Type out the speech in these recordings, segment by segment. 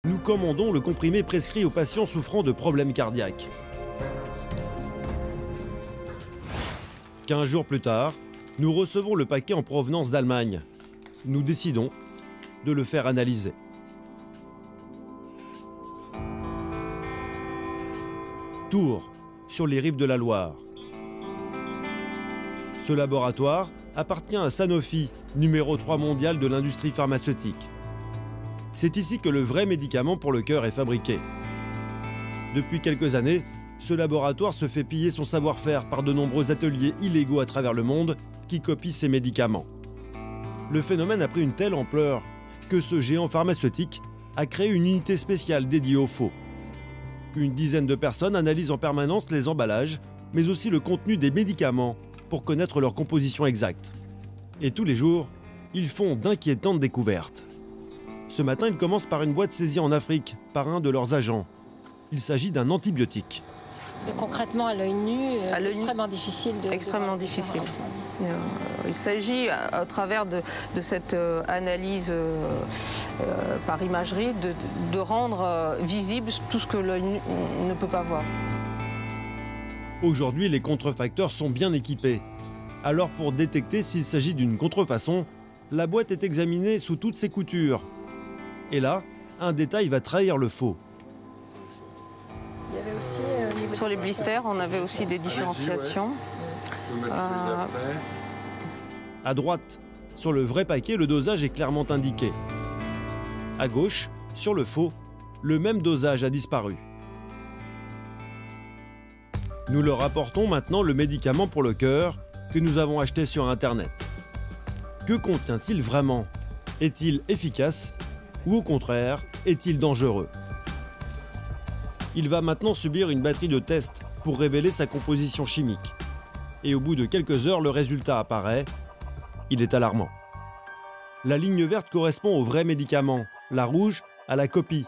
Nous commandons le comprimé prescrit aux patients souffrant de problèmes cardiaques. 15 jours plus tard, nous recevons le paquet en provenance d'Allemagne. Nous décidons de le faire analyser. Tours, sur les rives de la Loire. Ce laboratoire appartient à Sanofi, numéro 3 mondial de l'industrie pharmaceutique. C'est ici que le vrai médicament pour le cœur est fabriqué. Depuis quelques années, ce laboratoire se fait piller son savoir-faire par de nombreux ateliers illégaux à travers le monde qui copient ses médicaments. Le phénomène a pris une telle ampleur que ce géant pharmaceutique a créé une unité spéciale dédiée aux faux. Une dizaine de personnes analysent en permanence les emballages, mais aussi le contenu des médicaments pour connaître leur composition exacte. Et tous les jours, ils font d'inquiétantes découvertes. Ce matin, ils commencent par une boîte saisie en Afrique par un de leurs agents. Il s'agit d'un antibiotique. Concrètement, à l'œil nu, extrêmement difficile de... Extrêmement difficile. Il s'agit, à travers de cette analyse par imagerie, de rendre visible tout ce que l'œil nu ne peut pas voir. Aujourd'hui, les contrefacteurs sont bien équipés. Alors, pour détecter s'il s'agit d'une contrefaçon, la boîte est examinée sous toutes ses coutures. Et là, un détail va trahir le faux. Il y avait aussi, sur les blisters, on avait aussi des différenciations. À droite, sur le vrai paquet, le dosage est clairement indiqué. À gauche, sur le faux, le même dosage a disparu. Nous leur apportons maintenant le médicament pour le cœur que nous avons acheté sur Internet. Que contient-il vraiment? Est-il efficace ou au contraire, est-il dangereux? Il va maintenant subir une batterie de tests pour révéler sa composition chimique. Et au bout de quelques heures, le résultat apparaît. Il est alarmant. La ligne verte correspond au vrai médicament, la rouge à la copie.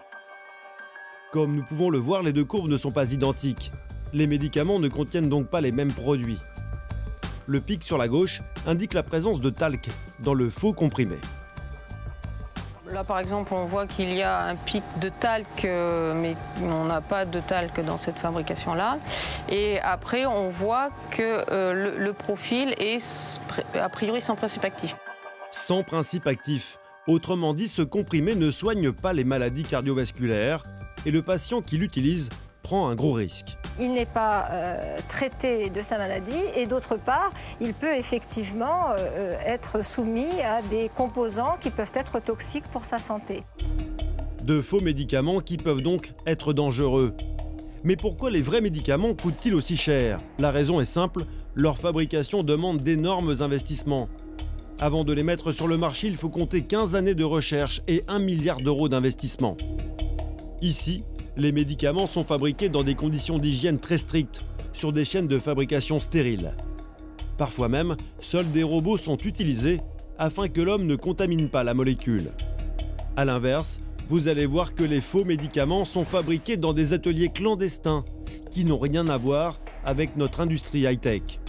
Comme nous pouvons le voir, les deux courbes ne sont pas identiques. Les médicaments ne contiennent donc pas les mêmes produits. Le pic sur la gauche indique la présence de talc dans le faux comprimé. Là, par exemple, on voit qu'il y a un pic de talc, mais on n'a pas de talc dans cette fabrication-là. Et après, on voit que le profil est a priori sans principe actif. Sans principe actif. Autrement dit, ce comprimé ne soigne pas les maladies cardiovasculaires et le patient qui l'utilise prend un gros risque. Il n'est pas traité de sa maladie et d'autre part, il peut effectivement être soumis à des composants qui peuvent être toxiques pour sa santé. De faux médicaments qui peuvent donc être dangereux. Mais pourquoi les vrais médicaments coûtent-ils aussi cher? La raison est simple, leur fabrication demande d'énormes investissements. Avant de les mettre sur le marché, il faut compter 15 années de recherche et 1 milliard d'euros d'investissement. Ici, les médicaments sont fabriqués dans des conditions d'hygiène très strictes, sur des chaînes de fabrication stériles. Parfois même, seuls des robots sont utilisés afin que l'homme ne contamine pas la molécule. A l'inverse, vous allez voir que les faux médicaments sont fabriqués dans des ateliers clandestins qui n'ont rien à voir avec notre industrie high-tech.